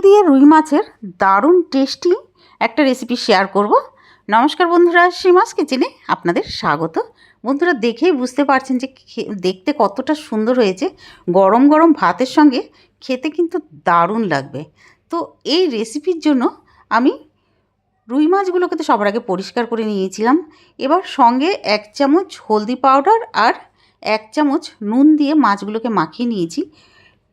দিয়ে রুই মাছের দারুণ টেস্টি একটা রেসিপি শেয়ার করব। নমস্কার বন্ধুরা, সীমাস কিচেনে আপনাদের স্বাগত। বন্ধুরা, দেখেই বুঝতে পারছেন যে দেখতে কতটা সুন্দর হয়েছে। গরম গরম ভাতের সঙ্গে খেতে কিন্তু দারুণ লাগবে। তো এই রেসিপির জন্য আমি রুই মাছগুলোকে তো সবার আগে পরিষ্কার করে নিয়েছিলাম। এবার সঙ্গে 1 চামচ হলদি পাউডার আর 1 চামচ নুন দিয়ে মাছগুলোকে মাখিয়ে নিয়েছি।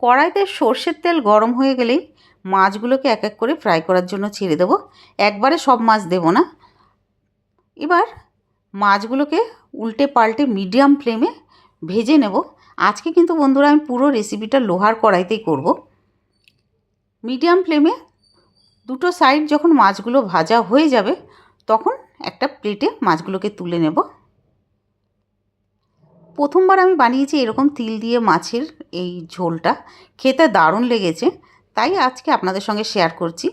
কড়াইতে সর্ষের তেল গরম হয়ে গেলেই মাছগুলোকে এক এক করে ফ্রাই করার জন্য ছেড়ে দেবো। একবারে সব মাছ দেব না। এবার মাছগুলোকে উল্টে পাল্টে মিডিয়াম ফ্লেমে ভেজে নেব। আজকে কিন্তু বন্ধুরা আমি পুরো রেসিপিটা লোহার কড়াইতেই করব। মিডিয়াম ফ্লেমে দুটো সাইড যখন মাছগুলো ভাজা হয়ে যাবে তখন একটা প্লেটে মাছগুলোকে তুলে নেব। প্রথমবার আমি বানিয়েছি এরকম তিল দিয়ে মাছের এই ঝোলটা, খেতে দারুণ লেগেছে, তাই আজকে আপনাদের সঙ্গে শেয়ার করছি।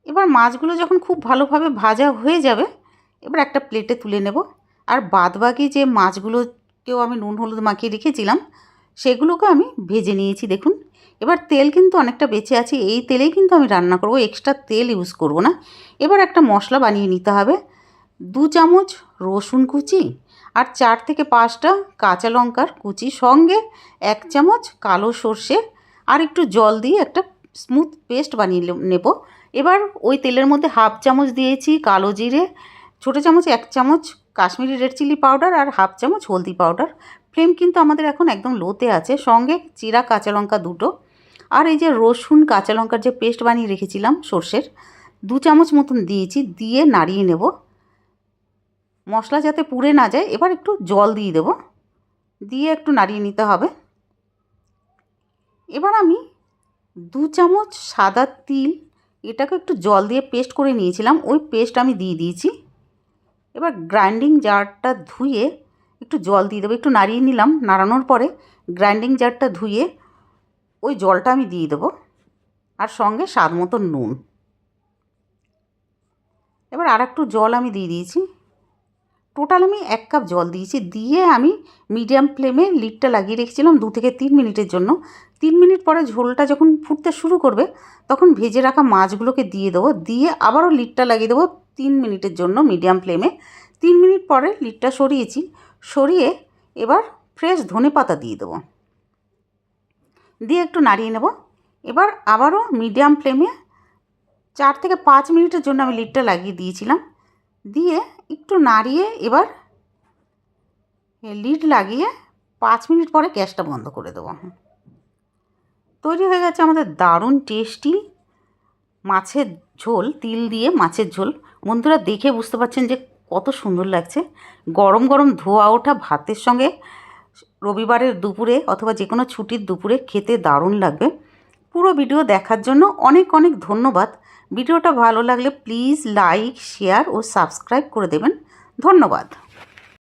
এবার মাছগুলো যখন খুব ভালোভাবে ভাজা হয়ে যাবে এবার একটা প্লেটে তুলে নেব। আর বাদবাকি যে মাছগুলোকেও আমি নুন হলুদ মাখিয়ে রেখেছিলাম সেগুলোকে আমি ভেজে নিয়েছি। দেখুন, এবার তেল কিন্তু অনেকটা বেঁচে আছে, এই তেলেই কিন্তু আমি রান্না করব, এক্সট্রা তেল ইউজ করব না। এবার একটা মশলা বানিয়ে নিতে হবে। 2 চামচ রসুন কুচি আর 4 থেকে 5টা কাঁচা লঙ্কার কুচি, সঙ্গে 1 চামচ কালো সর্ষে আর একটু জল দিয়ে একটা স্মুথ পেস্ট বানিয়ে নেব। এবার ওই তেলের মধ্যে 1/2 চামচ দিয়েছি কালো জিরে, ছোটো চামচে 1 চামচ কাশ্মীরি রেড চিলি পাউডার আর 1/2 চামচ হলদি পাউডার। ফ্লেম কিন্তু আমাদের এখন একদম লোতে আছে। সঙ্গে চিরা কাঁচা লঙ্কা 2টো আর এই যে রসুন কাঁচা লঙ্কার যে পেস্ট বানিয়ে রেখেছিলাম সর্ষের 2 চামচ মতন দিয়েছি, দিয়ে নাড়িয়ে নেব। মশলা যাতে পুড়ে না যায় এবার একটু জল দিয়ে দেব, দিয়ে একটু নাড়িয়ে নিতে হবে। এবার আমি 2 চামচ সাদা তিল, এটাকে একটু জল দিয়ে পেস্ট করে নিয়েছিলাম, ওই পেস্ট আমি দিয়ে দিয়েছি। এবার গ্রাইন্ডিং জারটা ধুয়ে একটু জল দিয়ে দেবো, একটু নাড়িয়ে নিলাম। নাড়ানোর পরে গ্রাইন্ডিং জারটা ধুয়ে ওই জলটা আমি দিয়ে দেবো আর সঙ্গে স্বাদ মতো নুন। এবার আর একটু জল আমি দিয়ে দিয়েছি, টোটাল আমি 1 কাপ জল দিয়েছি। দিয়ে আমি মিডিয়াম ফ্লেমে লিডটা লাগিয়ে রেখেছিলাম 2 থেকে 3 মিনিটের জন্য। 3 মিনিট পরে ঝোলটা যখন ফুটতে শুরু করবে তখন ভেজে রাখা মাছগুলোকে দিয়ে দেবো, দিয়ে আবারও লিডটা লাগিয়ে দেবো 3 মিনিটের জন্য মিডিয়াম ফ্লেমে। 3 মিনিট পরে লিডটা সরিয়েছি, সরিয়ে এবার ফ্রেশ ধনেপাতা দিয়ে দেবো, দিয়ে একটু নাড়িয়ে নেব। এবার আবারও মিডিয়াম ফ্লেমে 4 থেকে 5 মিনিটের জন্য আমি লিডটা লাগিয়ে দিয়েছিলাম, দিয়ে একটু নাড়িয়ে এবার লিড লাগিয়ে 5 মিনিট পরে গ্যাসটা বন্ধ করে দেবো। তৈরি হয়ে গেছে আমাদের দারুণ টেস্টি মাছের ঝোল, তিল দিয়ে মাছের ঝোল। বন্ধুরা, দেখে বুঝতে পারছেন যে কত সুন্দর লাগছে। গরম গরম ধোয়া ওঠা ভাতের সঙ্গে রবিবারের দুপুরে অথবা যে কোনো ছুটির দুপুরে খেতে দারুণ লাগবে। পুরো ভিডিও দেখার জন্য অনেক অনেক ধন্যবাদ। ভিডিওটা ভালো লাগলে প্লিজ লাইক, শেয়ার ও সাবস্ক্রাইব করে দেবেন। ধন্যবাদ।